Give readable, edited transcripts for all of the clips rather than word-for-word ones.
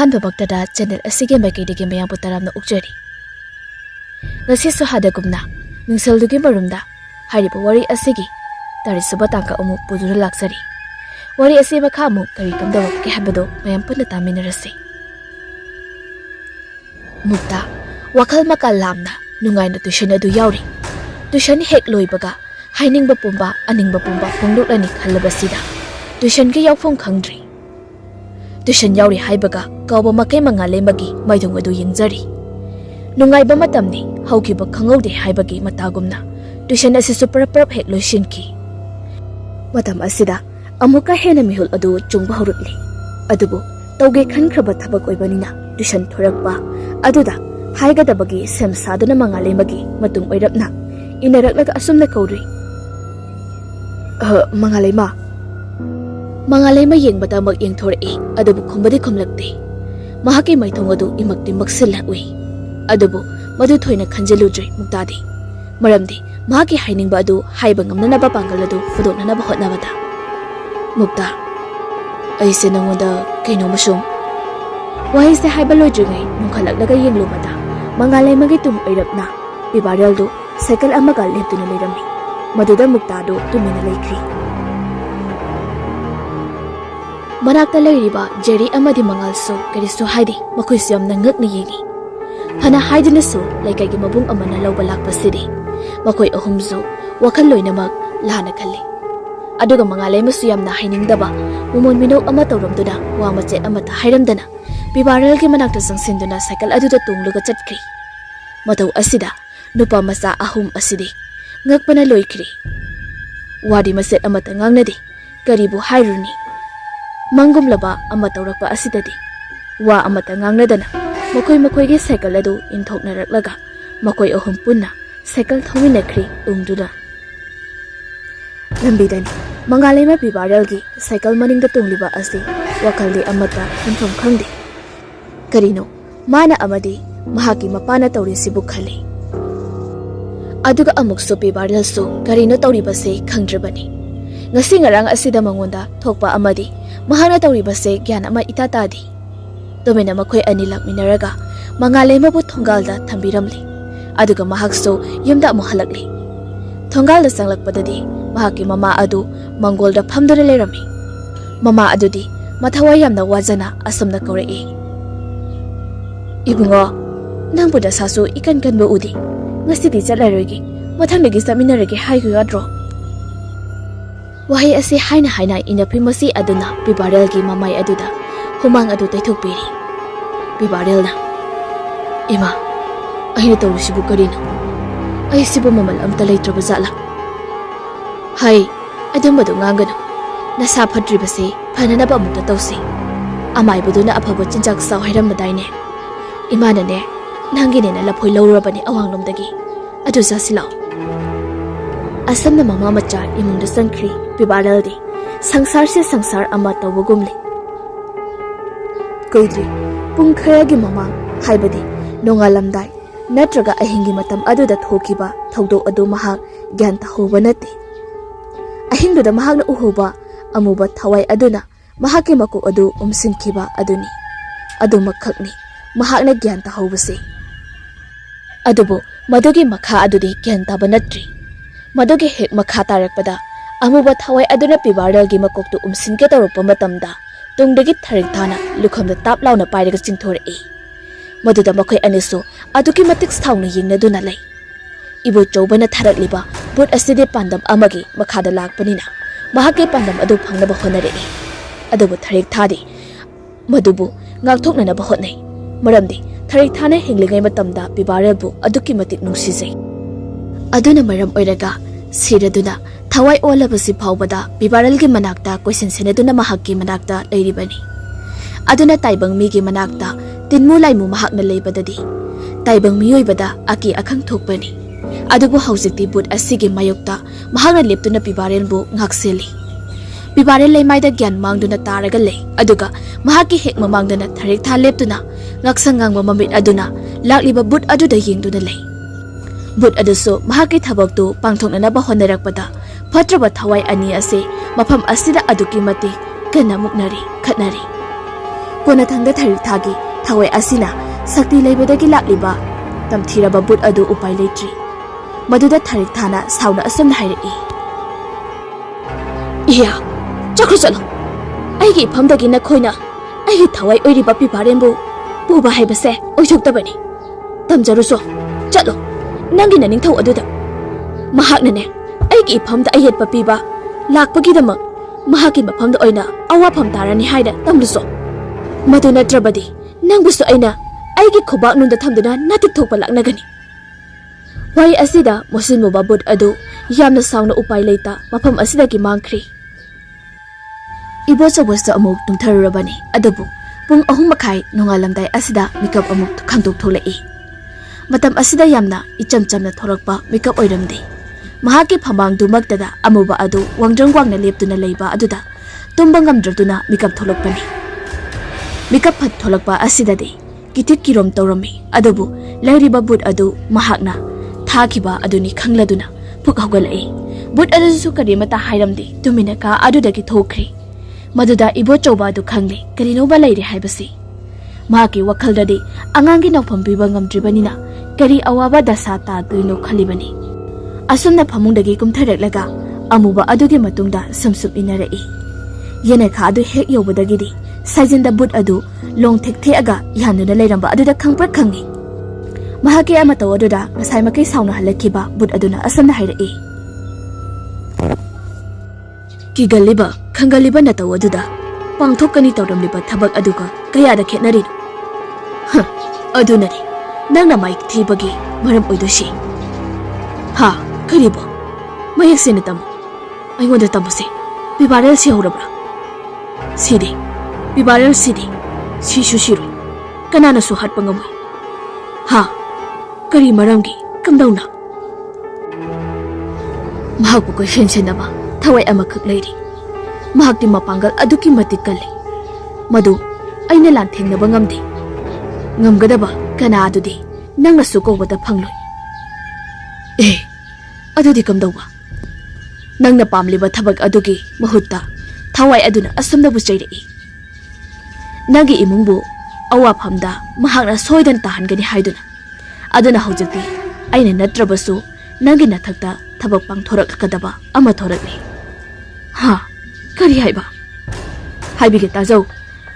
ꯑꯍꯥꯟꯕꯃꯛꯇꯗ channel ꯑꯁꯤꯒꯤ ꯃꯥꯏꯀꯩꯗꯒꯤ ꯃꯌꯥꯝꯕꯨ ꯇꯔꯥꯝꯅ ꯎꯛꯆꯔꯤ꯫ ꯉꯁꯤꯁꯨ ꯍꯥꯗꯒꯨꯝꯅ ꯃꯤꯡꯁꯦꯜꯗꯨꯒꯤ ꯃꯔꯨꯝꯗ ꯍꯥꯏꯔꯤꯕ ꯋꯥꯔꯤ ꯑꯁꯤꯒꯤ ꯇꯥꯔꯤꯛꯁꯨꯕ ꯇꯥꯡꯀꯛ ꯑꯃꯨꯛ ꯄꯨꯗꯨꯅ ꯂꯥꯛꯆꯔꯤ꯫ ꯋꯥꯔꯤ ꯑꯁꯤ ꯃꯈꯥ ꯑꯃꯨꯛ ꯀꯔꯤ ꯀꯝꯗꯧꯔꯛꯀꯦ ꯍꯥꯏꯕꯗꯨ ꯃꯌꯥꯝ ꯄꯨꯟꯅ ꯇꯥꯃꯤꯟꯅꯔꯁꯤ꯫ ꯃꯨꯛꯇ ꯋꯥꯈꯜ ꯃꯀꯥ ꯂꯥꯝꯅ ꯅꯨꯡꯉꯥꯏꯅ ꯇꯨꯏꯁꯟ ꯑꯗꯨ ꯌꯥꯎꯔꯤ꯫ ꯇꯨꯏꯁꯟ ꯍꯦꯛ ꯂꯣꯏꯕꯒ ꯍꯥꯏꯅꯤꯡꯕ ꯄꯨꯝꯕ ꯑꯅꯤꯡꯕ ꯄꯨꯝꯕ ꯐꯣꯡꯗꯣꯛꯂꯅꯤ ꯈꯜꯂꯕꯁꯤꯗ ꯇꯨꯏꯁꯟꯒꯤ ꯌꯥꯎꯐꯝ ꯈꯪꯗ꯭ꯔꯤ꯫ ꯇꯨꯏꯁꯟ ꯌꯥꯎꯔꯤ ꯍꯥꯏꯕꯒ ꯀꯧꯕ ꯃꯈꯩ ꯃꯉꯥꯂꯩꯃꯒꯤ ꯃꯥꯏꯗꯣꯡ ꯑꯗꯨ ꯌꯦꯡꯖꯔꯤ꯫ ꯅꯨꯡꯉꯥꯏꯕ ꯃꯇꯝꯅꯤ ꯍꯧꯈꯤꯕ ꯈꯪꯍꯧꯗꯦ ꯍꯥꯏꯕꯒꯤ ꯃꯇꯥꯒꯨꯝꯅ ꯇꯨꯏꯁꯟ ꯑꯁꯤꯁꯨ ꯄꯔꯞ ꯍꯦꯛ ꯂꯣꯏꯁꯤꯟꯈꯤ꯫ ꯃꯇꯝ ꯑꯁꯤꯗ ꯑꯃꯨꯛꯀ ꯍꯦꯟꯅ ꯃꯤꯍꯨꯜ ꯑꯗꯨ ꯆꯨꯡꯕ ꯍꯧꯔꯛꯂꯤ꯫ ꯑꯗꯨꯕꯨ ꯇꯧꯒꯦ ꯈꯟꯈ꯭ꯔꯕ ꯊꯕꯛ ꯑꯣꯏꯕꯅꯤꯅ ꯇꯨꯏꯁꯟ ꯊꯣꯔꯛꯄ ꯑꯗꯨꯗ ꯍꯥꯏꯒꯗꯕꯒꯤ ꯁꯦꯝ ꯁꯥꯗꯨꯅ ꯃꯉꯥꯂꯩꯃꯒꯤ ꯃꯇꯨꯡ ꯑꯣꯏꯔꯞꯅ ꯏꯅꯔꯛꯂꯒ ꯑꯁꯨꯝꯅ ꯀꯧꯔꯤ꯫ ꯃꯉꯥꯂꯩꯃ꯫ ꯃꯉꯥꯂꯩꯃ ꯌꯦꯡꯕꯗꯃꯛ ꯌꯦꯡꯊꯣꯔꯛꯏ ꯑꯗꯨꯕꯨ ꯈꯨꯝꯕꯗꯤ ꯈꯨꯝꯂꯛꯇꯦ꯫ ꯃꯍꯥꯛꯀꯤ ꯃꯥꯏꯊꯣꯡ ꯑꯗꯨ ꯏꯃꯛꯇꯤ ꯃꯛꯁꯤꯜꯂ ꯎꯏ꯫ ꯑꯗꯨꯕꯨ ꯃꯗꯨ ꯊꯣꯏꯅ ꯈꯟꯖꯤꯜꯂꯨꯗ꯭ꯔꯤ ꯃꯨꯛꯇꯥꯗꯤ꯫ ꯃꯔꯝꯗꯤ ꯃꯍꯥꯛꯀꯤ ꯍꯥꯏꯅꯤꯡꯕ ꯑꯗꯨ ꯍꯥꯏꯕ ꯉꯝꯅꯅꯕ ꯄꯥꯡꯒꯜ ꯑꯗꯨ ꯐꯨꯗꯣꯛꯅꯅꯕ ꯍꯣꯠꯅꯕꯗ꯫ ꯃꯨꯛꯇꯥ, ꯑꯩꯁꯦ ꯅꯉꯣꯟꯗ ꯀꯩꯅꯣꯝꯃ ꯁꯨꯝ꯫ ꯋꯥꯍꯩꯁꯦ ꯍꯥꯏꯕ ꯂꯣꯏꯗ꯭ꯔꯤꯉꯩ ꯅꯣꯡꯈꯠꯂꯛꯂꯒ ꯌꯦꯡꯂꯨꯕꯗ ꯃꯉꯥꯂꯩꯃꯒꯤ ꯇꯨꯡ ꯑꯣꯏꯔꯞꯅ ꯄꯤꯕꯥꯔꯦꯜꯗꯨ ꯁꯥꯏꯀꯜ ꯑꯃꯒ ꯂꯦꯞꯇꯨꯅ ꯂꯩꯔꯝꯃꯤ꯫ ꯃꯗꯨꯗ ꯃꯨꯛꯇꯥꯗꯨ ꯇꯨꯃꯤꯟꯅ ꯂꯩꯈ꯭ꯔꯤ꯫ ꯃꯅꯥꯛꯇ ꯂꯩꯔꯤꯕ ꯖꯦꯔꯤ ꯑꯃꯗꯤ ꯃꯉꯥꯜꯁꯨ ꯀꯔꯤꯁꯨ ꯍꯥꯏꯗꯦ꯫ ꯃꯈꯣꯏꯁꯨ ꯌꯥꯝꯅ ꯉꯛꯅ ꯌꯦꯡꯉꯤ꯫ ꯐꯅ ꯍꯥꯏꯗꯨꯅꯁꯨ ꯂꯩꯀꯥꯏꯒꯤ ꯃꯕꯨꯡ ꯑꯃꯅ ꯂꯧꯕ ꯂꯥꯛꯄꯁꯤꯗꯤ ꯃꯈꯣꯏ ꯑꯍꯨꯝꯁꯨ ꯋꯥꯈꯜ ꯂꯣꯏꯅꯃꯛ ꯂꯥꯟꯅ ꯈꯜꯂꯤ꯫ ꯑꯗꯨꯒ ꯃꯉꯥꯂꯩꯃꯁꯨ ꯌꯥꯝꯅ ꯍꯥꯏꯅꯤꯡꯗꯕ ꯃꯣꯃꯣꯟ ꯃꯤꯅꯣꯛ ꯑꯃ ꯇꯧꯔꯝꯗꯨꯅ ꯋꯥ ꯃꯆꯦꯠ ꯑꯃꯠꯇ ꯍꯥꯏꯔꯝꯗꯅ ꯄꯤꯕꯥꯔꯦꯜꯒꯤ ꯃꯅꯥꯛꯇ ꯆꯪꯁꯤꯟꯗꯨꯅ ꯁꯥꯏꯀꯜ ꯑꯗꯨꯗ ꯇꯣꯡꯂꯒ ꯆꯠꯈ꯭ꯔꯤ꯫ ꯃꯇꯧ ꯑꯁꯤꯗ ꯅꯨꯄꯥ ꯃꯆꯥ ꯑꯍꯨꯝ ꯑꯁꯤꯗꯤ ꯉꯛꯄꯅ ꯂꯣꯏꯈ꯭ꯔꯤ꯫ ꯋꯥꯗꯤ ꯃꯆꯦꯠ ꯑꯃꯠꯇ ꯉꯥꯡꯅꯗꯦ꯫ ꯀꯔꯤꯕꯨ ꯍꯥꯏꯔꯨꯅꯤ? ꯃꯪꯒꯨꯝꯂꯕ ꯑꯃ ꯇꯧꯔꯛꯄ ꯑꯁꯤꯗꯗꯤ ꯋꯥ ꯑꯃꯠꯇ ꯉꯥꯡꯅꯗꯅ ꯃꯈꯣꯏꯒꯤ ꯁꯥꯏꯀꯜ ꯑꯗꯨ ꯏꯟꯊꯣꯛꯅꯔꯛꯂꯒ ꯃꯈꯣꯏ ꯑꯍꯨꯝ ꯄꯨꯟꯅ ꯁꯥꯏꯀꯜ ꯊꯧꯃꯤꯟꯅꯈ꯭ꯔꯤ ꯎꯪꯗꯨꯅ꯫ ꯂꯝꯕꯤꯗꯅꯤ ꯃꯉꯥꯂꯩꯃ ꯄꯤꯕꯥꯔꯦꯜꯒꯤ ꯁꯥꯏꯀꯜ ꯃꯅꯤꯡꯗ ꯇꯣꯡꯂꯤꯕ ꯑꯁꯤ ꯋꯥꯈꯜꯗꯤ ꯑꯃꯠꯇ ꯈꯟꯐꯝ ꯈꯪꯗꯦ꯫ ꯀꯔꯤꯅꯣ ꯃꯥꯅ ꯑꯃꯗꯤ ꯃꯍꯥꯛꯀꯤ ꯃꯄꯥꯅ ꯇꯧꯔꯤꯁꯤꯕꯨ ꯈꯜꯂꯤ꯫ ꯑꯗꯨꯒ ꯑꯃꯨꯛꯁꯨ ꯄꯤꯕꯥꯔꯦꯜꯁꯨ ꯀꯔꯤꯅꯣ ꯇꯧꯔꯤꯕꯁꯦ ꯈꯪꯗ꯭ꯔꯕꯅꯤ꯫ ꯉꯁꯤ ꯉꯔꯥꯡ ꯑꯁꯤꯗ ꯃꯉꯣꯟꯗ ꯊꯣꯛꯄ ꯑꯃꯗꯤ ꯃꯍꯥꯛꯅ ꯇꯧꯔꯤꯕꯁꯦ ꯒ꯭ꯌꯥꯟ ꯑꯃ ꯏꯇꯥ ꯇꯥꯗꯦ꯫ ꯇꯨꯃꯤꯟꯅ ꯃꯈꯣꯏ ꯑꯅꯤ ꯂꯥꯛꯃꯤꯟꯅꯔꯒ ꯃꯉꯥꯂꯩꯃꯕꯨ ꯊꯣꯡꯒꯥꯜꯗ ꯊꯝꯕꯤꯔꯝꯂꯤ꯫ ꯑꯗꯨꯒ ꯃꯍꯥꯛꯁꯨ ꯌꯨꯝꯗ ꯑꯃꯨꯛ ꯍꯜꯂꯛꯂꯤ꯫ ꯊꯣꯡꯒꯥꯜꯗ ꯆꯪꯂꯛꯄꯗꯗꯤ ꯃꯍꯥꯛꯀꯤ ꯃꯃꯥ ꯑꯗꯨ ꯃꯪꯒꯣꯜꯗ ꯐꯝꯗꯨꯅ ꯂꯩꯔꯝꯃꯤ꯫ ꯃꯃꯥ ꯑꯗꯨꯗꯤ ꯃꯊꯋꯥꯏ ꯌꯥꯝꯅ ꯋꯥꯖꯅ ꯑꯁꯨꯝꯅ ꯀꯧꯔꯛꯏ꯫ ꯏꯕꯨꯡꯉꯣ, ꯅꯪꯕꯨ ꯅꯁꯥꯁꯨ ꯏꯀꯟ ꯀꯟꯕ ꯎꯗꯦ꯫ ꯉꯁꯤꯗꯤ ꯆꯠꯂꯔꯣꯏꯒꯦ, ꯃꯊꯪꯗꯒꯤ ꯆꯠꯃꯤꯟꯅꯔꯒꯦ ꯍꯥꯏꯌꯨ ꯌꯥꯗ꯭ꯔꯣ? ꯋꯥꯍꯩ ꯑꯁꯤ ꯍꯥꯏꯅ ꯏꯅꯐꯤ ꯃꯁꯤ ꯑꯗꯨꯅ ꯄꯤꯕꯥꯔꯦꯜꯒꯤ ꯃꯃꯥꯏ ꯑꯗꯨꯗ ꯍꯨꯃꯥꯡ ꯑꯗꯨ ꯇꯩꯊꯣꯛꯄꯤꯔꯤ꯫ ꯄꯤꯕꯥꯔꯦꯜꯅ, ꯏꯃꯥ, ꯑꯩꯅ ꯇꯧꯔꯤꯁꯤꯕꯨ ꯀꯔꯤꯅꯣ? ꯑꯩꯁꯤꯕꯨ ꯃꯃꯜ ꯑꯝꯇ ꯂꯩꯇ꯭ꯔꯕ ꯖꯥꯠꯂꯥ? ꯍꯩ, ꯑꯗꯨꯝꯕꯗꯨ ꯉꯥꯡꯒꯅꯨ꯫ ꯅꯁꯥ ꯐꯠꯇ꯭ꯔꯤꯕꯁꯤ ꯐꯅꯅꯕ ꯑꯃꯨꯛꯇ ꯇꯧꯁꯤ꯫ ꯑꯃꯥꯏꯕꯗꯨꯅ ꯑꯐꯕ ꯆꯤꯟꯖꯥꯛ ꯆꯥꯎ ꯍꯥꯏꯔꯝꯕꯗꯥꯏꯅꯦ? ꯏꯃꯥꯅꯅꯦ ꯅꯪꯒꯤꯅꯦꯅ ꯂꯐꯣꯏ ꯂꯧꯔꯨꯔꯕꯅꯤ ꯑꯋꯥꯡꯂꯣꯝꯗꯒꯤ꯫ ꯑꯗꯨ ꯆꯥꯁꯤꯜꯂꯛꯑꯣ꯫ ꯑꯁꯝꯅ ꯃꯃꯥ ꯃꯆꯥ ꯏꯃꯨꯡꯗ ꯆꯪꯈ꯭ꯔꯤ ꯄꯤꯕꯥꯔꯦꯜꯗꯤ ꯁꯪꯁꯥꯔꯁꯦ ꯁꯪꯁꯥꯔ ꯑꯃ ꯇꯧꯕꯒꯨꯝꯂꯤ꯫ ꯀꯨꯏꯗ꯭ꯔꯤ ꯄꯨꯡ ꯈꯔꯒꯤ ꯃꯃꯥꯡ ꯍꯥꯏꯕꯗꯤ ꯅꯣꯡꯉꯥꯜꯂꯝꯗꯥꯏ ꯅꯠꯇ꯭ꯔꯒ ꯑꯍꯤꯡꯒꯤ ꯃꯇꯝ ꯑꯗꯨꯗ ꯊꯣꯛꯈꯤꯕ ꯊꯧꯗꯣꯛ ꯑꯗꯨ ꯃꯍꯥꯛ ꯒ꯭ꯌꯥꯟ ꯇꯥꯍꯧꯕ ꯅꯠꯇꯦ꯫ ꯑꯍꯤꯡꯗꯨꯗ ꯃꯍꯥꯛꯅ ꯎꯍꯧꯕ ꯑꯃꯨꯕ ꯊꯋꯥꯏ ꯑꯗꯨꯅ ꯃꯍꯥꯛꯀꯤ ꯃꯀꯣꯛ ꯑꯗꯨ ꯎꯝꯁꯤꯟꯈꯤꯕ ꯑꯗꯨꯅꯤ꯫ ꯑꯗꯨꯃꯛꯈꯛꯅꯤ ꯃꯍꯥꯛꯅ ꯒ꯭ꯌꯥꯟ ꯇꯥꯍꯧꯕꯁꯤ꯫ ꯑꯗꯨꯕꯨ ꯃꯗꯨꯒꯤ ꯃꯈꯥ ꯑꯗꯨꯗꯤ ꯒ꯭ꯌꯥꯟ ꯇꯥꯕ ꯅꯠꯇ꯭ꯔꯤ꯫ ꯃꯗꯨꯒꯤ ꯍꯦꯛ ꯃꯈꯥ ꯇꯥꯔꯛꯄꯗ ꯑꯃꯨꯕ ꯊꯋꯥꯏ ꯑꯗꯨꯅ ꯄꯤꯕꯥꯔꯦꯜꯒꯤ ꯃꯀꯣꯛꯇꯨ ꯎꯝꯁꯤꯟꯒꯦ ꯇꯧꯔꯛꯄ ꯃꯇꯝꯗ ꯇꯨꯡꯗꯒꯤ ꯊꯔꯤꯛ ꯊꯥꯅ ꯂꯨꯈꯝꯗ ꯇꯥꯞ ꯂꯥꯎꯅ ꯄꯥꯏꯔꯒ ꯆꯤꯡꯊꯣꯔꯛꯏ꯫ ꯃꯗꯨꯗ ꯃꯈꯣꯏ ꯑꯅꯤꯁꯨ ꯑꯗꯨꯛꯀꯤ ꯃꯇꯤꯛ ꯁꯥꯎꯅ ꯌꯦꯡꯅꯗꯨꯅ ꯂꯩ꯫ ꯏꯕꯣꯆꯧꯕꯅ ꯊꯥꯔꯛꯂꯤꯕ ꯕꯨꯠ ꯑꯁꯤꯗꯤ ꯄꯥꯟꯗꯝ ꯑꯃꯒꯤ ꯃꯈꯥꯗ ꯂꯥꯛꯄꯅꯤꯅ ꯃꯍꯥꯛꯀꯤ ꯄꯥꯟꯗꯝ ꯑꯗꯨ ꯐꯪꯅꯕ ꯍꯣꯠꯅꯔꯛꯏ꯫ ꯑꯗꯨꯕꯨ ꯊꯔꯤꯛ ꯊꯥꯗꯤ ꯃꯗꯨꯕꯨ ꯉꯥꯛꯊꯣꯛꯅꯅꯕ ꯍꯣꯠꯅꯩ꯫ ꯃꯔꯝꯗꯤ ꯊꯔꯤꯛ ꯊꯥꯅ ꯍꯤꯡꯂꯤꯉꯩ ꯃꯇꯝꯗ ꯄꯤꯕꯥꯔꯦꯜꯕꯨ ꯑꯗꯨꯛꯀꯤ ꯃꯇꯤꯛ ꯅꯨꯡꯁꯤꯖꯩ꯫ ꯑꯗꯨꯅ ꯃꯔꯝ ꯑꯣꯏꯔꯒ ꯁꯤꯔꯗꯨꯅ ꯊꯋꯥꯏ ꯑꯣꯜꯂꯕꯁꯤ ꯐꯥꯎꯕꯗ ꯄꯤꯕꯥꯔꯦꯜꯒꯤ ꯃꯅꯥꯛꯇ ꯀꯣꯏꯁꯟ ꯁꯦꯟꯅꯗꯨꯅ ꯃꯍꯥꯛꯀꯤ ꯃꯅꯥꯛꯇ ꯂꯩꯔꯤꯕꯅꯤ꯫ ꯑꯗꯨꯅ ꯇꯥꯏꯕꯪ ꯃꯤꯒꯤ ꯃꯅꯥꯛꯇ ꯇꯤꯟꯃꯨ ꯂꯥꯏꯃꯨ ꯃꯍꯥꯛꯅ ꯂꯩꯕꯗꯗꯤ ꯇꯥꯏꯕꯪ ꯃꯤꯑꯣꯏꯕꯗ ꯑꯀꯤ ꯑꯈꯪ ꯊꯣꯛꯄꯅꯤ꯫ ꯑꯗꯨꯕꯨ ꯍꯧꯖꯤꯛꯇꯤ ꯕꯨꯠ ꯑꯁꯤꯒꯤ ꯃꯥꯌꯣꯛꯇ ꯃꯍꯥꯛꯅ ꯂꯦꯞꯇꯨꯅ ꯄꯤꯕꯥꯔꯦꯜꯕꯨ ꯉꯥꯛꯁꯦꯜꯂꯤ꯫ ꯄꯤꯕꯥꯔꯦꯜ ꯂꯩꯃꯥꯏꯗ ꯒ꯭ꯌꯥꯟ ꯃꯥꯡꯗꯨꯅ ꯇꯥꯔꯒ ꯂꯩ꯫ ꯑꯗꯨꯒ ꯃꯍꯥꯛꯀꯤ ꯍꯦꯛ ꯃꯃꯥꯡꯗꯅ ꯊꯔꯤꯛ ꯊꯥ ꯂꯦꯞꯇꯨꯅ ꯉꯛꯁꯪ ꯉꯥꯡꯕ ꯃꯃꯤꯠ ꯑꯗꯨꯅ ꯂꯥꯛꯂꯤꯕ ꯕꯨꯠ ꯑꯗꯨꯗ ꯌꯦꯡꯗꯨꯅ ꯂꯩ꯫ ꯕꯨꯠ ꯑꯗꯨꯁꯨ ꯃꯍꯥꯛꯀꯤ ꯊꯕꯛꯇꯨ ꯄꯥꯡꯊꯣꯛꯅꯅꯕ ꯍꯣꯠꯅꯔꯛꯄꯗ ꯐꯠꯇ꯭ꯔꯕ ꯊꯋꯥꯏ ꯑꯅꯤ ꯑꯁꯤ ꯃꯐꯝ ꯑꯁꯤꯗ ꯑꯗꯨꯛꯀꯤ ꯃꯇꯤꯛ ꯀꯟꯅ ꯃꯨꯛꯅꯔꯤ ꯈꯠꯅꯔꯤ꯫ Konathangda Tharik Thagi Thawai Asina Sakti Leibadagi Lakliba Tamthiraba But Adu Upai Leitri Maduda Tharik Thana Sauna Asam Hairi Iya Chakru Chalo Aigi Pamdagi Nakoina Aigi Thawai Oiriba Piparenbu Puba Haibase Oichoktabani Tamjaruso Chalo Nangi Naning Thaw Aduda Mahaknane Aigi Pamda Ayet Papiba Lakpagidamak Mahaki Mapamda Oina Awapam Tarani Haida Tamluso Maduna Trabadi Nangbusu Aina Aigi Kobak Nunda Tamduna Natik Topa Laknagani Wari Asida Mosin Mubabut Adu Yamna Sauna Upai Leita Mapam Asida Ki Mangkri Ibo Sabwasta Amuk Tumtarabani Adabu Pung Ahum Makai Nongalamdai Asida Mikap Amuk Kangtok Tholai Matam Asida Yamna Icham Chamna Thorakpa Mikap Oiramdi Mahaki Phamang Dumaktada Amuba Adu Wangjang Wangna Leptuna Leiba Aduda Tumbangam Dratuna Mikap Tholakpani Mikap Phat Tholakpa Asidadi Kitik Kirom Torami Adabu Lairiba But Adu Mahakna Thakiba Aduni Khangladuna Puk Haugalai But Adu Karimata Hairamdi Tuminaka Adudagi Thokri Maduda Ibo Choba Du Khangli Karinoba Lairi Haibasi Mahaki Wakaldadi Angangi Nopam Bibangam Dribanina Kari Awaba Dasata Duino Khalibani Asumna Pamundagi Kumthareklaga Amuba Adugi Matungda Samsum Inarai Yene Kha Adu Hek Yobadagidi Sajinda But Adu Long Thek Theaga Yanuna Leiramba Aduda Khangprat Khangi Mahaki Amato Aduda Ngasai Makai Sauna Halakiba But Aduna Asamna Hairai Kigaliba Khangaliba Nataw Aduda Pangthokani Tawramliba Thabak Aduga Kayada Khetnari Adunari Nangna Maik Thibagi Maram Oidoshi Ha Karibo Mayak Senatam I want the Tamase Pibarel Si Horabra Sidi Pibarel Sidi Si Shushiru Kanana Suhat Pangamai Ha Kari Maramgi Kamdauna Mahaku Koi Shenaba Thawai Amakak Lady Mahakti Mapangal Aduki Matikali Madu Aina Lanting na Bangamdi Ngamgadaba Kana Adudi Nang Nasuko Wada Pangloy Adudi Kamdawa Nang Napamliba Tabag Adugi Mahutta Thawai Aduna Asamda Busjai Nagi Imungbu Awapamda Mahakna Soidan Tahangani Haiduna Aduna Hojati Aina Natrabasu Nagi Nathakta Tabak Pang Thorak Kadaba Ama Thorakni Ha Kari Haiba Haibige Tazau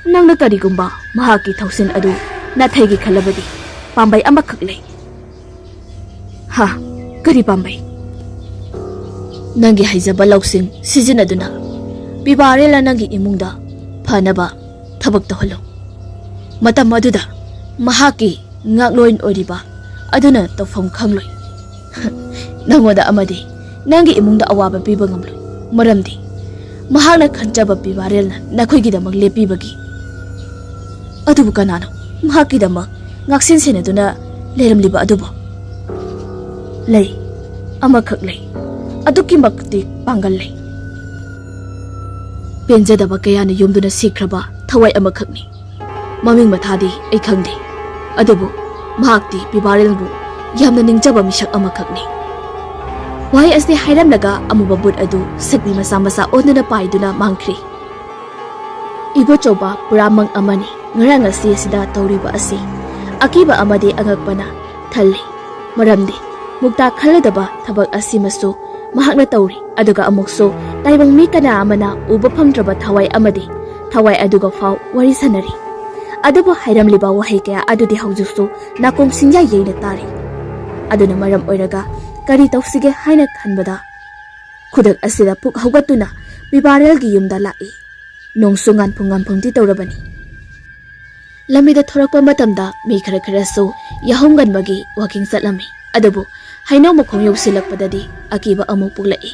Nangna Karigumba Mahaki Thausin Adu Nathaygi Khalabadi Pambai Amakak Lay Ha Kari Pambai Nangi Haizaba Lausing Sizinaduna Bibarela Nangi Imungda Phanaba Thabak Taholo Matam Aduda Mahaki Ngakloin Oriba Aduna Tawfam Khangloi Nangoda Amadi Nangi Imungda Awaba Piba Ngamloi Maramdi Mahakna Khanchaba Bibarelna Nakhoigidamak Lepibagi Adubu Kanano Mahakidamak Ngaksin Senaduna Leramliba Adubo Lay Amakak Lay Aduki Makti Pangal Lay Penjadaba Kayana Yumduna Sikraba Thawai Amakakni Maming Mathadi Ay Khangdi Adubu Mahakti Bibarelbu Yamna Ningjaba Mishak Amakakni Why as the Hairam Naga Amubabut Adu Sagbi Masa Onana Paiduna Mangkri Ibo Choba Puramang Amani Ngaranga Sida Tauriba Asi Akiba Amadi Agakpana Thali Maramdi Mukta Khaladaba Tabak Asimasu Mahakna Tauri Aduga Amukso Taibang Mikana Amana Uba Pamdraba Thawai Amadi Thawai Aduga Fau Wari Sanari Adubu Hairam Liba Wahikaya Adudi Haujusu Nakong Sinja Yena Tari Aduna Maram Oiraga Kari Tausige Haina Khanbada Kudak Asida Puk Haugatuna Bibarelgi Yumda Lai Nongsungan Pungan Punti Taurabani Lamida Thorakpa Matamda Mi Khara Kharasu Yahongan Bagi Walking Satlami Adabu Haino Makhong Yausilakpadadi Akiba Amuk Puklai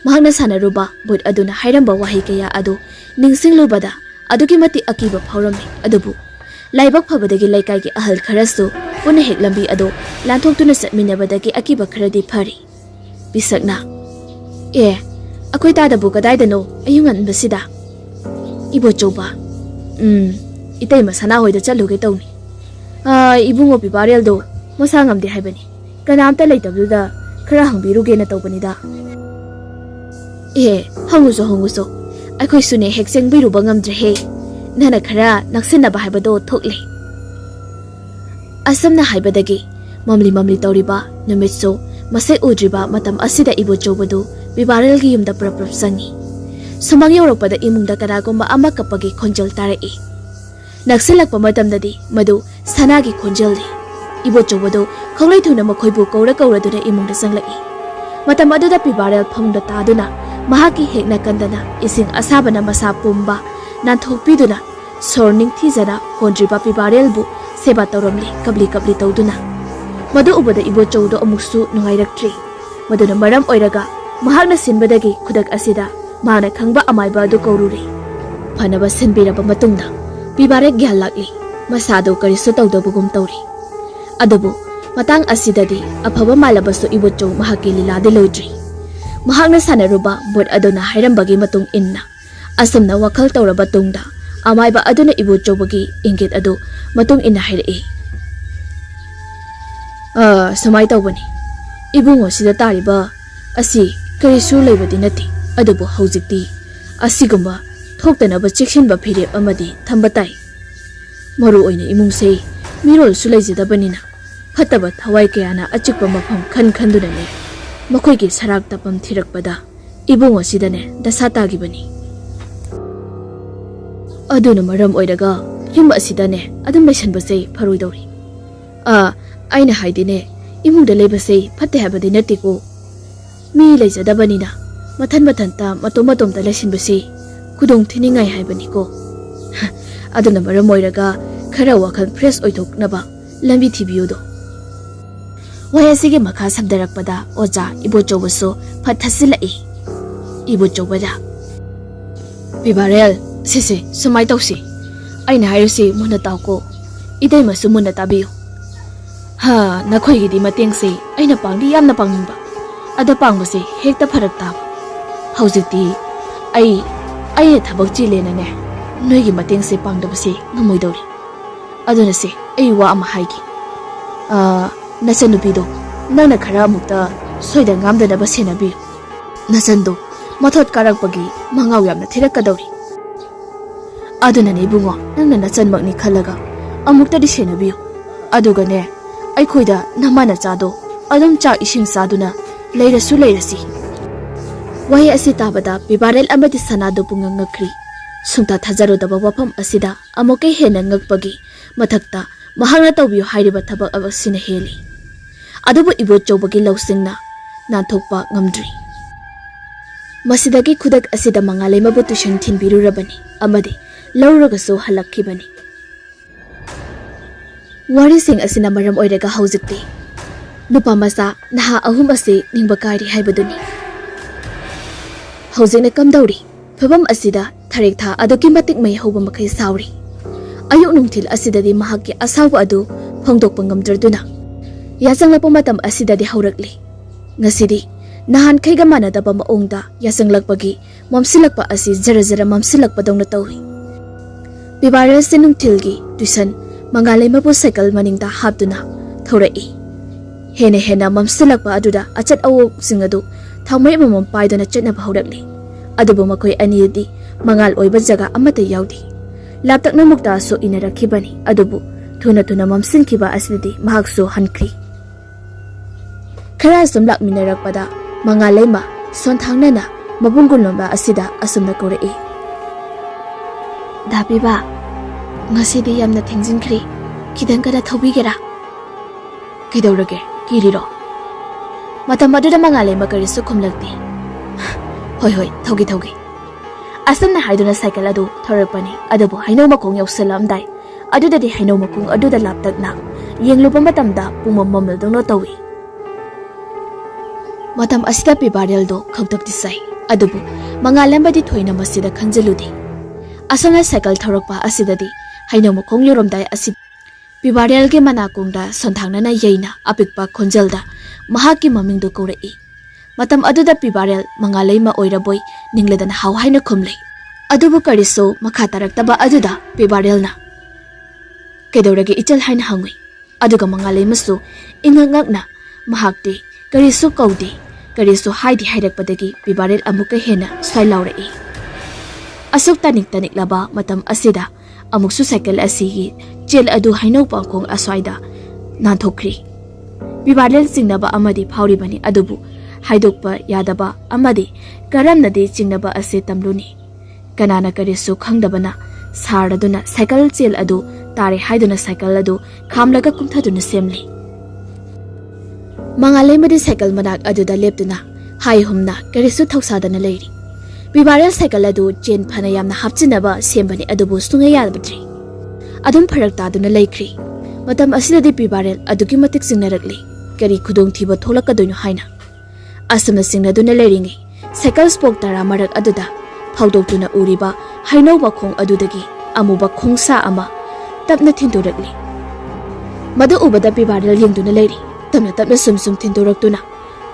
Mahakna Sanaruba But Aduna Hairamba Wahikaya Adu Ningsinglubada Aduki Mati Akiba Paurami Adabu Laibak Pabadagi Laikagi Ahal Kharasu Puna Hek Lambi Ado Lanthokuna Satminabadagi Akiba Kharadi Phari Bisakna Akoi Tadabu Kadaidano Ayungan Basida Ibo Choba Itay Masana Hoida Chaluge Tawni Ibungo Bibarel do Masangam di Haibani Kanamta Laitabluda Khara Hangbiruge na Tawbanida Hanguso Akoi Sune Hek Sengbiruba Ngamdre He nana khara naksinaba haibado thokli asamna haibadagi mamli tawriba numitso masai udriba matam asida ibo chobadu bibarel gi yumda prap sangi sumang yoropada imungda karagomba ama kapagi khonjal tarai naksilak pamatamdadi madu sanagi khonjal ibo chobadu kholai thuna makhoibu kaura duna imungda sanglai matam aduda bibarel phongda taduna mahaki hekna kandana ising asabana masa pumba nanthokpiduna sorning thijana hondriba bibarel bu seba tawramli kabli tawduna madu ubada ibo chowdo amuksu nungairaktri maduna maram oiraga mahakna sinbadagi khudak asida mana khangba amaiba adu kaururi phanaba sinbiraba matungda bibare gyal lakli masado karisu tawdabugum tawri adubu matang asidadi aphaba malabasu ibo chow mahaki lilade loidri mahakna sanaruba bot aduna hairambagi matung inna asamna wakhal tawraba tungda amaiba aduna ibo chowbagi ingit adu matung inna hairai samai tawbani ibungo sida tariba asi karisu leibadi nati adubu haujikti asiguma thoktanaba cheksinba phirep amadi thamba tai maru oina imungse mirol su leijadabanina phataba thawai kayana achikpa mafam khanduna ne makhoi gi sarak tapam thirakpada ibungo sida ne dasata gibani aduna maram oiraga yum asida ne adum lesanbase pharoi dori aina haidine imungda leibase phatte habadi natiko mi leijadabanina mathan matomta lesinbase kudong thiningai haibani ko aduna maram oiraga khara wakhal fresh oithoknaba lambi thibiyodo wayasige makha sabdarakpada oja ibo chowbaso phathasilai ibo chowbada bibarel sise sumai tawsi aina hayusi muna tawko idai masu muna tabiyo ha nakhoi gidi matengse aina pangdi yamna pangba ada pangbase hekta pharak ta haujiti ai thabak chilena ne noigi matengse pangdabase ngamoidori aduna se ai wa ama haigi nachanupido nana khara mukta soida ngamdana basenabi nachando mathot karakpagi mangaw yamna thirakadori aduna ne bungo nangna nachanmakni khalaga amukta di senabi aduga ne ai khoida namana chado adum cha ising saduna leirasi wahi asi tabada bibarel amadi sanado pungang ngakri sungta thajaro daba wafam asida amoke hena ngakpagi mathakta mahangna tawbiyo hairiba thabak abasina heli adubu ibo chowbagi lausingna nanthokpa ngamdri masidagi khudak asida mangalai mabu tuition thinbirurabani amadi lauragasu halakkibani wari sing asina maram oiraga haujikti nupa masa naha ahum ase ningbakari haibaduni haujikna kamdauri phabam asida tharek tha aduki matik mai hoba makai sauri ayuk nungthil asidadi mahakki asawa adu phongdokpa ngamdraduna yasanglapo matam asidadi haurakli ngasidi nahan khaiga manadaba maongda yasanglakpagi mamsilakpa asi jara mamsilakpa dongna tawi bibarel senungthilgi tuition mangalai mabu cycle maningda hapduna thorai hena mamsilakpa aduda achat awo singadu thaumai mamam paidana chetnaba haurakli adubu makoi anidi mangal oiba jaga amata yaudi laptakna mukta so inarakhibani adubu thuna mamsinkiba asidi mahakso hankri khara sumlak minarakpada mangalema sonthangnana mabungulomba asida asumna korai dabiba ngasidi yamna thengjinkri kidangkada thobigera kidaurage kiriro matam aduda mangalema karisu khumlakti hoi thogi asamna haiduna cycle adu thorakpani adubu haino makong yausalamdai adudadi haino makong aduda laptakna yengluba matamda pumamamel dongno tawi matam asida bibarel do khawtakti sai adubu mangalembadi thoina masida khanjaludi asana cycle thorakpa asidadi haino makong yoromdai asi bibarel ge manakongda sonthangnana yeina apikpa khonjalda mahaki mamingdu korai matam aduda bibarel mangalai ma oiraboi ningladan haw haina khumlei adubu kariso makha taraktaba aduda bibarelna kedaurage ichal haina hangui aduga mangalai masu ingangakna mahakti kariso kaudi kariso haidi hairakpadagi bibarel amuka hena swai laurai asuk tanik laba matam asida amuksu cycle asigi chel adu hainau pangkong aswaida nanthokri bibarel singnaba amadi phauribani adubu haidokpa yadaba amadi karamnadi chingnaba ase tamluni kanana karisu khangdabana saraduna cycle chel adu tare haiduna cycle adu khamlaga kumthaduna semli mangalai madi cycle manak aduda leptuna hai humna karisu thausadana leiri bibarel cycle adu chen phana yamna hapchinaba sembani adubu sunga yadabdri adum pharak taduna leikri matam asidadi bibarel adugi matik singnarakli kari khudong thiba tholakadoino haina asumna singnaduna leiringi cycle spoke tara marak aduda phaudokuna uriba hainauba khong adudagi amuba khongsa ama tapna thindorakli madu ubada bibarel yengduna leiri tamna tapna sumsum thindoraktuna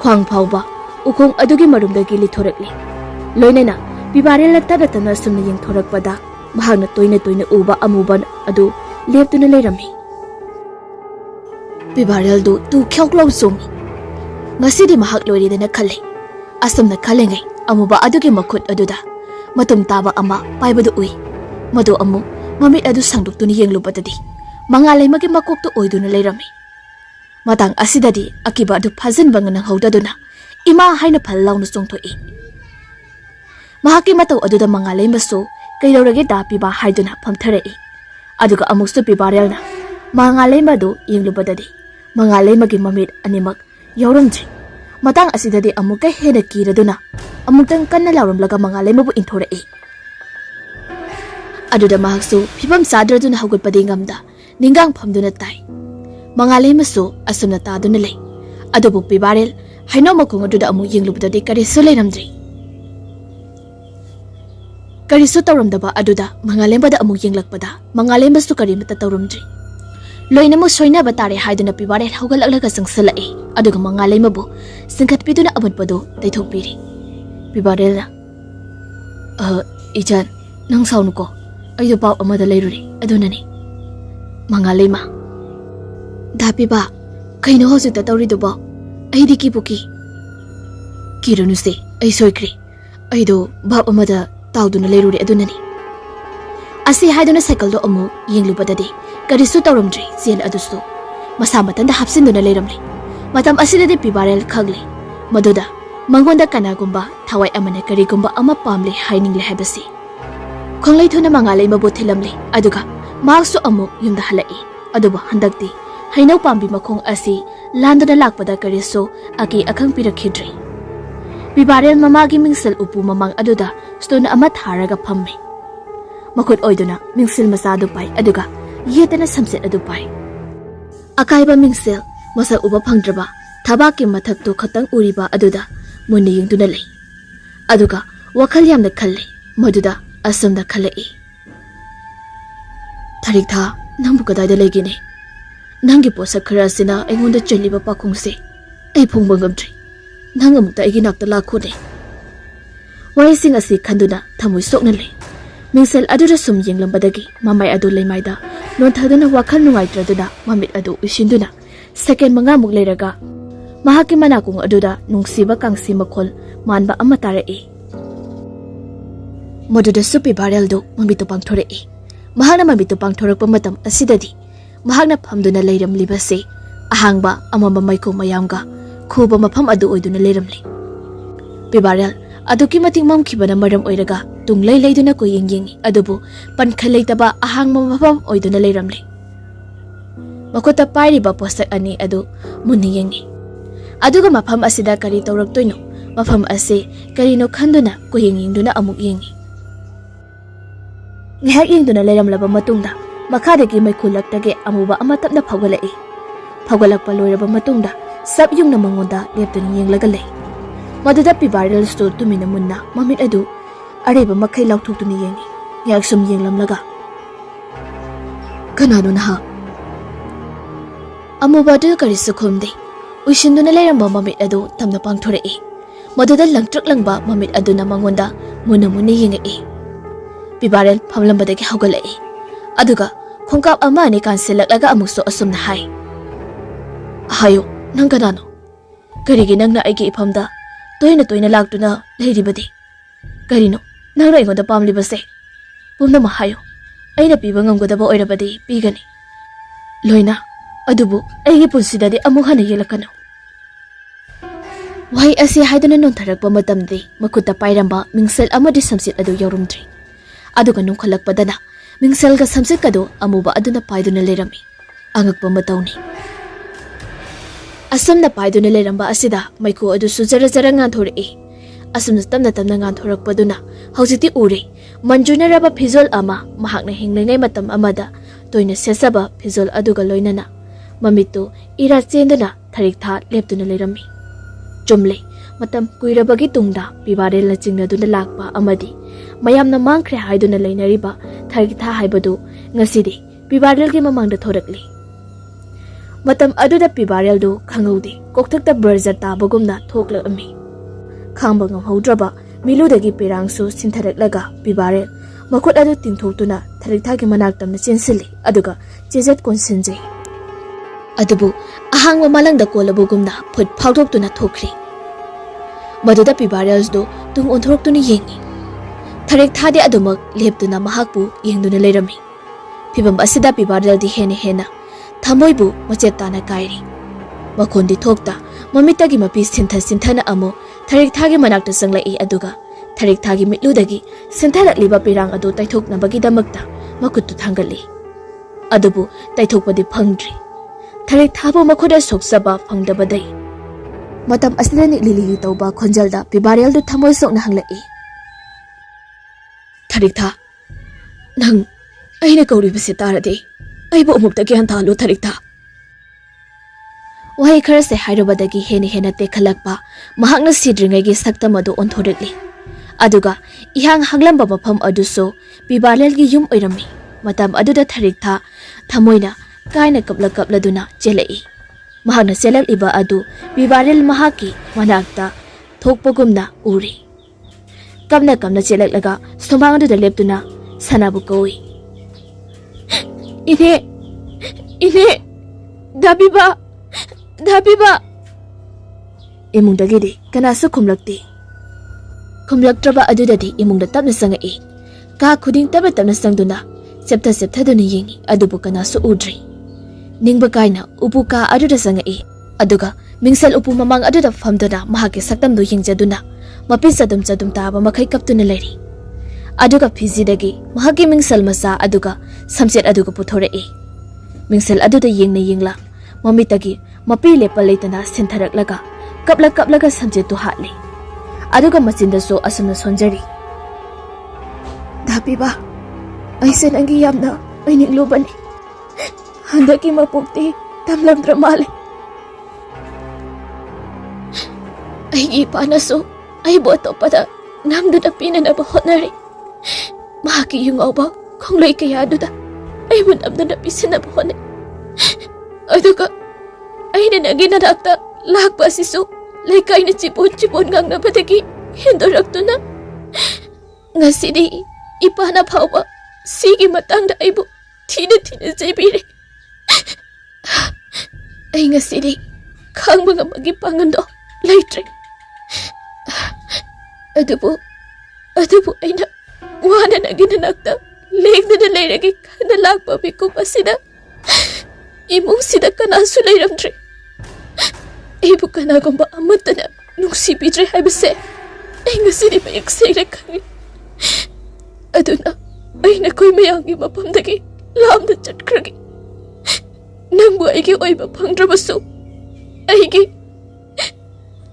khwang phauba ukhong adugi marumdagi lithorakli loinena bibarel tapna sumna yengthorakpada mahagna toina uba amuban adu leptuna leirami bibarel do tu khyoklau songi ngasidi mahak loiridana khalle asumna khalengai amuba adugi makhut aduda matum taba ama paibadu ui madu amu mamit adu sangduktuni yenglubadadi mangalai magi makokto oiduna leirami matang asidadi akiba adu phajanba ngana haudaduna ima haina phallawnu chongthoi mahaki matau aduda mangalai maso kaidorage da piba haiduna phamtharei aduga amuksu bibarelna mangalai madu yenglubadadi mangalai magi mamit animak yaurumji matang asidadi amuka hena kiraduna amutang kanna lauramlaga mangalai mabu inthorei aduda mahaksu phibam sadraduna haugatpadi ngamda ningang phamduna tai mangalai masu asumna taduna lei adubu bibarel haino makung aduda amu yenglubdadi karisu leiramdri karisu tawramdaba aduda mangalai bada amu yenglakpada mangalai masu karimata tawramdri loinamu soina batare haiduna bibarel haugalaklaga sangsalai aduga mangalai mabu singkhatpiduna amatpado taithokpiri bibarelna ijan nang saunuko aido pau amada leiruri adunani mangalai ma dapiba kaino hojita tawriduba aidi kibuki kirunuse ai soikri aido bab amada tawduna leiruri adunani asi haiduna cycle do amu yenglubadadi karisu tawramdri chen adusu masa matanda hapsinduna leiramli matam asidadi bibarel khagli maduda mangonda kanagumba thawai amana karigumba ama pamle hainingle habasi khonglai thuna mangalai mabu thilamli aduga maksu amu yumda halai aduba handakti hainau pambi makhong asi landana lakpada karisu aki akhang pirakhidri bibarel mamagi mingsel upu mamang aduda stone ama tharaga phammi makut oiduna mingsel masadu pai aduga yetana samset adu pai akaiba mingsel masa uba phangdraba thabaki mathaktu khatang uriba aduda munni yengduna lei aduga wakhal yamna khalle maduda asumda khalai tharik tha nangbu kadaida legine nangi posa khara sina aingonda cheliba pakhungse ai phungba ngamdri nang amukta aigi nakta lakhone wari sing asi khanduna thamoi sokna le mingsel adura sum yenglambadagi mamai adu leimaida lonthaduna wakhal nungaitraduna mamit adu usinduna second manga muk leiraga mahaki manakung aduda nungsiba kangsi makhol manba amatarei moduda supi barel do mambitu pangthorei mahana mambitu pangthorakpa matam asidadi mahakna phamduna leiramlibase ahangba amamba maiko mayamga khuba mafam adu oiduna leiramli bibarel aduki mating mamkhibana maram oiraga tunglai leiduna ko yengi adubu pankhalleitaba ahangba mafam oiduna leiramli makota pairiba posak ani adu munni yengi aduga mafam asida kari tawraktoino mafam ase karino khanduna ko yengingduna amuk yengi ngihak yengduna leiramlaba matungda makhadagi maikhulaktage amuba amatapna phawgalai phawgalakpa loiraba matungda sab yungna mangonda leptani yenglaga lei maduda bibarel sto tumina munna mamit adu areba makhai lauthoktuni yengi yak sum yenglamlaga kananu naha amuba du kari sukhumde uishinduna leiramba mamit adu tamna pangthorei maduda langtrak langba mamit aduna mangonda munna munni yengai bibarel phamlambadagi haugalai aduga khongkap ama ni kanselak amukso asumna hai hayo nang kanano karigi nangna aigi iphamda toina laktuna leiribadi karino nangra ingoda pamlibase pumna ma hayo ꯑꯩꯅ ꯄꯤꯕ ꯉꯝꯒꯗꯕ ꯑꯣꯏꯔꯕꯗꯤ ꯄꯤꯒꯅꯤ ꯂꯣꯏꯅ ꯑꯗꯨꯕꯨ ꯑꯩꯒꯤ ꯄꯨꯟꯁꯤꯗꯗꯤ ꯑꯃꯨꯛ ꯍꯟꯅ ꯌꯦꯜꯂꯛꯀꯅꯨ ꯋꯥꯍꯩ ꯑꯁꯤ ꯍꯥꯏꯗꯨꯅ ꯅꯣꯟꯊꯔꯛꯄ ꯃꯇꯝꯗꯤ ꯃꯈꯨꯠꯇ ꯄꯥꯏꯔꯝꯕ ꯃꯤꯡꯁꯦꯜ ꯑꯃꯗꯤ ꯁꯝꯆꯦꯠ ꯑꯗꯨ ꯌꯧꯔꯝꯗ꯭ꯔꯤ ꯑꯗꯨꯒ ꯅꯣꯡꯈꯠꯂꯛꯄꯗꯅ ꯃꯤꯡꯁꯦꯜꯒ ꯁꯝꯆꯦꯠꯀꯗꯨ ꯑꯃꯨꯕ ꯑꯗꯨꯅ ꯄꯥꯏꯗꯨꯅ ꯂꯩꯔꯝꯃꯤ ꯑꯉꯛꯄ ꯃꯇꯧꯅꯤ ꯑꯁꯨꯝꯅ ꯄꯥꯏꯗꯨꯅ ꯂꯩꯔꯝꯕ ꯑꯁꯤꯗ ꯃꯩꯈꯨ ꯑꯗꯨꯁꯨ ꯖꯔ ꯖꯔ ꯉꯥꯟꯊꯣꯔꯛꯏ ꯑꯁꯨꯝꯅ ꯇꯞꯅ ꯇꯞꯅ ꯉꯥꯟꯊꯣꯔꯛꯄꯗꯨꯅ ꯍꯧꯖꯤꯛꯇꯤ ꯎꯔꯦ ꯃꯟꯖꯨꯅꯔꯕ ꯐꯤꯖꯣꯜ ꯑꯃ ꯃꯍꯥꯛꯅ ꯍꯤꯡꯂꯤꯉꯩ ꯃꯇꯝ ꯑꯃꯗ ꯇꯣꯏꯅ ꯁꯦꯠꯆꯕ ꯐꯤꯖꯣꯜ ꯑꯗꯨꯒ ꯂꯣꯏꯅꯅ ꯃꯃꯤꯠꯇꯨ ꯏꯔꯥ ꯆꯦꯟꯗꯨꯅ ꯊꯔꯤꯛ ꯊꯥ ꯂꯦꯞꯇꯨꯅ ꯂꯩꯔꯝꯃꯤ ꯆꯨꯝꯂꯦ ꯃꯇꯝ ꯀꯨꯏꯔꯕꯒꯤ ꯇꯨꯡꯗ ꯄꯤꯕꯥꯔꯦꯜꯅ ꯆꯤꯡꯅꯗꯨꯅ ꯂꯥꯛꯄ ꯑꯃꯗꯤ ꯃꯌꯥꯝꯅ ꯃꯥꯡꯈ꯭ꯔꯦ ꯍꯥꯏꯗꯨꯅ ꯂꯩꯅꯔꯤꯕ ꯊꯔꯤꯛ ꯊꯥ ꯍꯥꯏꯕꯗꯨ ꯉꯁꯤꯗꯤ ꯄꯤꯕꯥꯔꯦꯜꯒꯤ ꯃꯃꯥꯡꯗ ꯊꯣꯔꯛꯂꯤ ꯃꯇꯝ ꯑꯗꯨꯗ ꯄꯤꯕꯥꯔꯦꯜꯗꯨ ꯈꯪꯍꯧꯗꯦ ꯀꯣꯛꯊꯛꯇ ꯕꯔꯖ ꯇꯥꯕꯒꯨꯝꯅ ꯊꯣꯛꯂꯛꯑꯝꯃꯤ ꯈꯥꯡꯕ ꯉꯝꯍꯧꯗ꯭ꯔꯕ ꯃꯤꯂꯨꯗꯒꯤ ꯄꯤꯔꯥꯡꯁꯨ ꯁꯤꯟꯊꯔꯛꯂꯒ ꯄꯤꯕꯥꯔꯦꯜ ꯃꯈꯨꯠ ꯑꯗꯨ ꯇꯤꯡꯊꯣꯛꯇꯨꯅ ꯊꯔꯤꯛ ꯊꯥꯒꯤ ꯃꯅꯥꯛꯇꯝꯅ ꯆꯦꯟꯁꯤꯜꯂꯤ ꯑꯗꯨꯒ ꯆꯦꯖꯠ ꯀꯣꯟꯁꯤꯟꯖꯩ ꯑꯗꯨꯕꯨ ꯑꯍꯥꯡꯕ ꯃꯥꯂꯪꯗ ꯀꯣꯜꯂꯕꯒꯨꯝꯅ ꯐꯨꯠ ꯐꯥꯎꯗꯣꯛꯇꯨꯅ ꯊꯣꯛꯈ꯭ꯔꯤ ꯃꯗꯨꯗ ꯄꯤꯕꯥꯔꯦꯜꯗꯨ ꯇꯨꯡ ꯑꯣꯟꯊꯣꯔꯛꯇꯨꯅ ꯌꯦꯡꯉꯤ ꯊꯔꯤꯛ ꯊꯥꯗꯤ ꯑꯗꯨꯃꯛ ꯂꯦꯞꯇꯨꯅ ꯃꯍꯥꯛꯄꯨ ꯌꯦꯡꯗꯨꯅ ꯂꯩꯔꯝꯃꯤ ꯐꯤꯕꯝ ꯑꯁꯤꯗ ꯄꯤꯕꯥꯔꯦꯜꯗꯤ ꯍꯦꯟꯅ ꯊꯃꯣꯏꯕꯨ ꯃꯆꯦꯠ ꯇꯥꯅ ꯀꯥꯏꯔꯤ ꯃꯈꯣꯟꯗꯤ ꯊꯣꯛꯇ ꯃꯃꯤꯠꯇꯒꯤ ꯃꯄꯤ ꯁꯤꯟꯊꯅ ꯑꯃꯨꯛ ꯊꯔꯤꯛ ꯊꯥꯒꯤ ꯃꯅꯥꯛꯇ ꯆꯪꯂꯛꯏ ꯑꯗꯨꯒ ꯊꯔꯤꯛ ꯊꯥꯒꯤ ꯃꯤꯠꯂꯨꯗꯒꯤ ꯁꯤꯟꯊꯔꯛꯂꯤꯕ ꯄꯤꯔꯥꯡ ꯑꯗꯨ ꯇꯩꯊꯣꯛꯅꯕꯒꯤꯗꯃꯛꯇ ꯃꯈꯨꯠꯇꯨ ꯊꯥꯡꯒꯠꯂꯤ ꯑꯗꯨꯕꯨ ꯇꯩꯊꯣꯛꯄꯗꯤ ꯐꯪꯗ꯭ꯔꯤ ꯊꯔꯤꯛ ꯊꯥꯕꯨ ꯃꯈꯨꯠꯇ ꯁꯣꯛꯆꯕ ꯐꯪꯗꯕꯗꯩ ꯃꯇꯝ ꯑꯁꯤꯗ ꯅꯤꯛꯂꯤ ꯇꯧꯕ ꯈꯣꯟꯖꯦꯜꯗ ꯄꯤꯕꯥꯔꯦꯜꯗꯨ ꯊꯃꯣꯏ ꯁꯣꯛꯅ ꯍꯪꯂꯛꯏ ꯊꯔꯤꯛ ꯊꯥ ꯅꯪ ꯑꯩꯅ ꯀꯧꯔꯤꯕꯁꯤ ꯇꯥꯔꯗꯤ ꯑꯩꯕꯨ ꯑꯃꯨꯛꯇ ꯒ꯭ꯌꯥꯟ ꯇꯥꯍꯜꯂꯨ ꯊꯔꯤꯛ ꯊꯥ ꯋꯥꯍꯩ ꯈꯔꯁꯦ ꯍꯥꯏꯔꯨꯕꯗꯒꯤ ꯍꯦꯟꯅ ꯇꯦꯛꯈꯠꯂꯛꯄ ꯃꯍꯥꯛꯅ ꯁꯤꯗ꯭ꯔꯤꯉꯩꯒꯤ ꯁꯛꯇꯝ ꯑꯗꯨ ꯑꯣꯟꯊꯣꯔꯛꯂꯤ ꯑꯗꯨꯒ ꯏꯍꯥꯡ ꯍꯥꯡꯂꯝꯕ ꯃꯐꯝ ꯑꯗꯨꯁꯨ ꯄꯤꯕꯥꯔꯦꯜꯒꯤ ꯌꯨꯝ ꯑꯣꯏꯔꯝꯃꯤ ꯃꯇꯝ ꯑꯗꯨꯗ ꯊꯔꯤꯛ ꯊꯥ ꯊꯃꯣꯏꯅ ꯀꯥꯏꯅ ꯀꯞꯂꯗꯨꯅ ꯆꯦꯜꯂꯛꯏ ꯃꯍꯥꯛꯅ ꯆꯦꯜꯂꯛꯂꯤꯕ ꯑꯗꯨ ꯄꯤꯕꯥꯔꯦꯜ ꯃꯍꯥꯛꯀꯤ ꯃꯅꯥꯛꯇ ꯊꯣꯛꯄꯒꯨꯝꯅ ꯎꯔꯤ ꯀꯞꯅ ꯆꯦꯜꯂꯛꯂꯒ ꯁꯨꯃꯥꯡ ꯑꯗꯨꯗ ꯂꯦꯞꯇꯨꯅ ꯁꯅꯥꯕꯨ ꯀꯧꯏ ꯏꯅꯦ ꯗꯥꯕꯤꯕ ꯏꯃꯨꯡꯗꯒꯤꯗꯤ ꯀꯅꯥꯁꯨ ꯈꯨꯝꯂꯛꯇ꯭ꯔꯕ ꯑꯗꯨꯗꯗꯤ ꯏꯃꯨꯡꯗ ꯇꯞꯅ ꯆꯪꯉꯛꯏ ꯀꯥ ꯈꯨꯗꯤꯡ ꯇꯞꯅ ꯆꯪꯗꯨꯅ ꯆꯦꯞꯊꯗꯨꯅ ꯌꯦꯡꯉꯤ ꯑꯗꯨꯕꯨ ꯀꯅꯥꯁꯨ ꯎꯗ꯭ꯔꯤ ꯅꯤꯡꯕ ꯀꯥꯏꯅ ꯎꯄꯨ ꯀꯥ ꯑꯗꯨꯗ ꯆꯪꯉꯛꯏ ꯑꯗꯨꯒ ꯃꯤꯡꯁꯦꯜ ꯎꯄꯨ ꯃꯃꯥꯡ ꯑꯗꯨꯗ ꯐꯝꯗꯨꯅ ꯃꯍꯥꯛꯀꯤ ꯁꯛꯇꯝꯗꯨ ꯌꯦꯡꯖꯗꯨꯅ ꯃꯄꯤ ꯆꯗꯨꯝ ꯇꯥꯕ ꯃꯈꯩ ꯀꯞꯇꯨꯅ ꯂꯩꯔꯤ ꯑꯗꯨꯒ ꯐꯤꯖꯤꯗꯒꯤ ꯃꯍꯥꯛꯀꯤ ꯃꯤꯡꯁꯦꯜ ꯃꯆꯥ ꯑꯗꯨꯒ ꯁꯝꯆꯦꯠ ꯑꯗꯨꯒ ꯄꯨꯊꯣꯔꯛꯏ ꯃꯤꯡꯁꯦꯜ ꯑꯗꯨꯗ ꯌꯦꯡꯂ ꯃꯃꯤꯠꯇꯒꯤ ꯃꯄꯤ ꯂꯦꯞꯄ ꯂꯩꯇꯅ ꯁꯤꯟꯊꯔꯛꯂꯒ ꯀꯞꯂꯒ ꯁꯝꯆꯦꯠꯇꯨ ꯍꯥꯠꯂꯤ ꯑꯗꯨꯒ ꯃꯆꯤꯟꯗꯁꯨ ꯑꯁꯨꯝꯅ ꯁꯣꯟꯖꯔꯤ ꯗꯥꯕꯤꯕ ꯑꯩꯁꯦ ꯅꯪꯒꯤ ꯌꯥꯝꯅ ꯑꯣꯏꯅꯤꯡꯂꯨꯕꯅꯤ ꯍꯟꯗꯛꯀꯤ ꯃꯄꯣꯛꯇꯤ ꯇꯝꯂꯝꯗ꯭ꯔ ꯃꯥꯜꯂꯦ ꯑꯩꯒꯤ ꯏꯄꯥꯅꯁꯨ ꯑꯩꯕꯨ ꯑꯇꯣꯞꯄꯗ ꯅꯝꯗꯨꯅ ꯄꯤꯅꯅꯕ ꯍꯣꯠꯅꯔꯤ ꯃꯍꯥꯛꯀꯤ ꯌꯨꯉꯧꯕ ꯈꯣꯡꯂꯩ ꯀꯌꯥꯗꯨꯗ ꯑꯩꯕꯨ ꯅꯝꯗꯨꯅ ꯄꯤꯁꯤꯟꯅꯕ ꯍꯣꯠꯅꯩ ꯑꯗꯨꯒ ꯑꯩꯅ ꯅꯪꯒꯤ ꯅꯅꯥꯛꯇ ꯂꯥꯛꯄ ꯑꯁꯤꯁꯨ ꯂꯩꯀꯥꯏꯅ ꯆꯤꯄꯣꯟ ꯉꯥꯡꯅꯕꯗꯒꯤ ꯍꯦꯟꯗꯣꯔꯛꯇꯨꯅ ꯉꯁꯤꯗꯤ ꯏꯄꯥꯅ ꯐꯥꯎꯕ ꯁꯤꯒꯤ ꯃꯇꯥꯡꯗ ꯑꯩꯕꯨ ꯊꯤꯅ ꯆꯩꯕꯤꯔꯦ ꯑꯩ ꯉꯁꯤꯗꯤ ꯈꯥꯡꯕ ꯉꯝꯕꯒꯤ ꯄꯥꯡꯒꯜꯗꯣ ꯂꯩꯇ꯭ꯔꯦ ꯑꯗꯨꯕꯨ ꯑꯩꯅ ꯋꯥꯅ ꯅꯪꯒꯤ ꯅꯅꯥꯛꯇ ꯂꯦꯡꯗꯨꯅ ꯂꯩꯔꯒꯦ ꯈꯟꯅ ꯂꯥꯛꯄ ꯃꯤꯀꯨꯞ ꯑꯁꯤꯗ ꯏꯃꯨꯡꯁꯤꯗ ꯀꯅꯥꯁꯨ ꯂꯩꯔꯝꯗ꯭ꯔꯦ ꯑꯩꯕꯨ ꯀꯅꯥꯒꯨꯝꯕ ꯑꯃꯠꯇꯅ ꯅꯨꯡꯁꯤꯕꯤꯗ꯭ꯔꯦ ꯍꯥꯏꯕꯁꯦ ꯑꯩ ꯉꯁꯤꯗꯤ ꯃꯌꯦꯛ ꯁꯦꯡꯅ ꯈꯪꯉꯤ ꯑꯗꯨꯅ ꯑꯩꯅ ꯑꯩꯈꯣꯏ ꯃꯌꯥꯝꯒꯤ ꯃꯐꯝꯗꯒꯤ ꯂꯥꯞꯅ ꯆꯠꯈ꯭ꯔꯒꯦ ꯅꯪꯕꯨ ꯑꯩꯒꯤ ꯑꯣꯏꯕ ꯐꯪꯗ꯭ꯔꯕꯁꯨ ꯑꯩꯒꯤ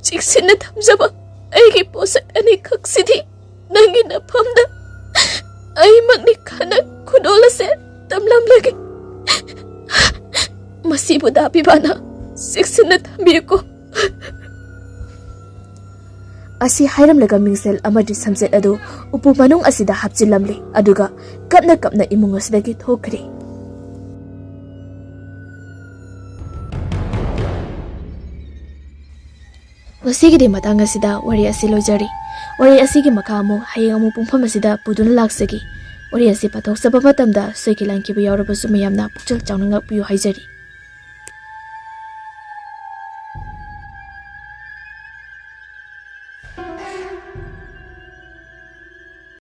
ꯆꯦꯛꯁꯤꯟꯅ ꯊꯝꯖꯕ ꯑꯩꯒꯤ ꯄꯣꯠꯁꯛ ꯑꯅꯤꯈꯛꯁꯤꯗꯤ ꯅꯪꯒꯤ ꯅꯐꯝꯗ ꯑꯩꯃꯛꯅꯤ ꯈꯟꯅ ꯈꯨꯗꯣꯜ ꯑꯁꯦ ꯇꯝꯂꯝꯂꯒꯦ ꯃꯁꯤꯕꯨ ꯗꯥꯕꯤꯕꯥꯅ ꯆꯦꯛꯁꯤꯟꯅ ꯊꯝꯕꯤꯌꯨꯀꯣ ꯑꯁꯤ ꯍꯥꯏꯔꯝꯂꯒ ꯃꯤꯡꯁꯦꯜ ꯑꯃꯗꯤ ꯁꯝꯆꯦꯠ ꯑꯗꯨ ꯎꯄꯨ ꯃꯅꯨꯡ ꯑꯁꯤꯗ ꯍꯥꯞꯆꯤꯜꯂꯝꯂꯤ ꯑꯗꯨꯒ ꯀꯞꯅ ꯏꯃꯨꯡ ꯑꯁꯤꯗꯒꯤ ꯊꯣꯛꯈ꯭ꯔꯤ ꯉꯁꯤꯒꯤꯗꯤ ꯃꯇꯥꯡ ꯑꯁꯤꯗ ꯋꯥꯔꯤ ꯑꯁꯤ ꯂꯣꯏꯖꯔꯤ ꯋꯥꯔꯤ ꯑꯁꯤꯒꯤ ꯃꯈꯥ ꯑꯃꯨꯛ ꯍꯌꯦꯡ ꯑꯃꯨꯛ ꯄꯨꯡꯐꯝ ꯑꯁꯤꯗ ꯄꯨꯗꯨꯅ ꯂꯥꯛꯆꯒꯦ ꯋꯥꯔꯤ ꯑꯁꯤ ꯄꯥꯊꯣꯛꯆꯕ ꯃꯇꯝꯗ ꯁꯣꯏꯈꯤ ꯂꯥꯟꯈꯤꯕ ꯌꯥꯎꯔꯕꯁꯨ ꯃꯌꯥꯝꯅ ꯄꯨꯛꯆꯦꯜ ꯆꯥꯎꯅ ꯉꯥꯛꯄꯤꯌꯨ ꯍꯥꯏꯖꯔꯤ